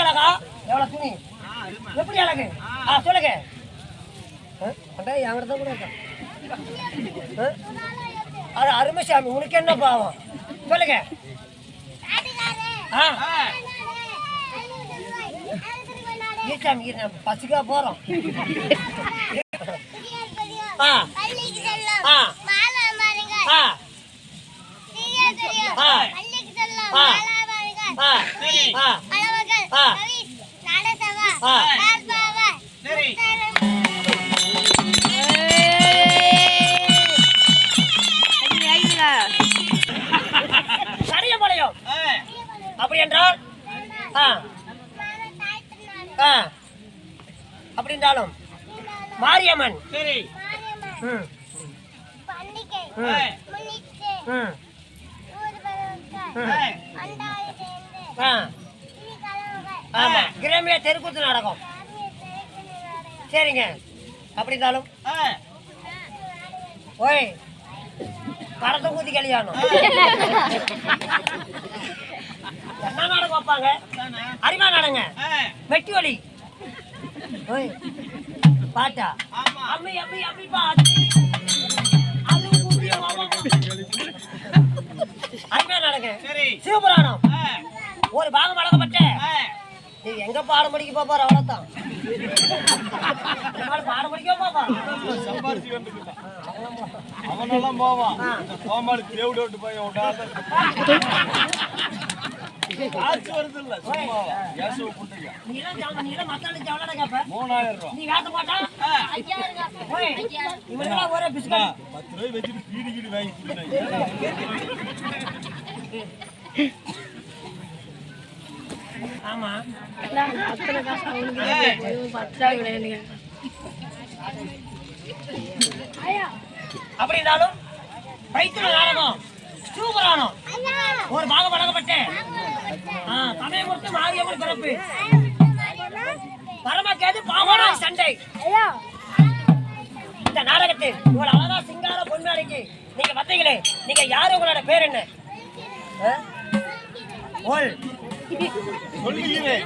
அழகா? எவ்வளவு துணி? எப்படி அழகு? சொல்லுங்க. என்கிட்ட கூட இருக்கா? அது அருமைசாமி, உனக்கு என்ன பாவம்? சொல்லுங்க. பசிக்கா போறோம். சரியமலையம் அப்படி என்றால் அப்படி என்றாலும் மாரியம்மன் ஆமா கிராமிய தெருக்கூத்து நாடகம். சரிங்க. அப்படி இருந்தாலும் ஓய் படத்தை கூத்தி கல்யாணம் என்ன நாடகம் வைப்பாங்க? அரிமா நாடங்க, வெட்டி வலி, பாட்டா அம்மி அம்மி அம்மி பாட்டு, அரிமா நாடங்க, சிவபுராணம் ஒரு பாகம் வழங்கப்பட்ட. நீ எங்க பாடம் படிக்க பாப்பாரு? அவ்வளவுதான் பாடம் படிக்க பாப்பா. அவனெல்லாம் போவான். கோமாளி தேவிட விட்டு போய் ஆச்சு வருது இல்ல சும்மா கேசவ புண்டைங்க. நீ மத்தாளி ஜவளட கேப்ப 3000 ரூபாய். நீ வேட்ட போட்டா 5000 கேப்ப. ஓய் இவனெல்லாம் ஒரே பிஸ்கட் 10 ரூபாய் வெச்சிட்டு பீடி வாங்கி குடிறாங்க. ஆமா அத்தனை காசு அவங்களுக்கு 10 கிடையாது. அப்படி இருந்தாலும் பைத்திய நாடகம் சூப்பரானோம் ஒரு பாகம் வழங்கப்பட்டேன். சமயம் கொடுத்து மாரியம்மன் பிறப்பு பரமக்கேது பாவனாய் சண்டை. இந்த நாடகத்தில் ஒரு அழகா சிங்கார பொன்மாளிக்கு நீங்க வந்தீங்களே, நீங்க யாரு? உங்களோட பேர் என்ன? சொல்லுகிறேன்.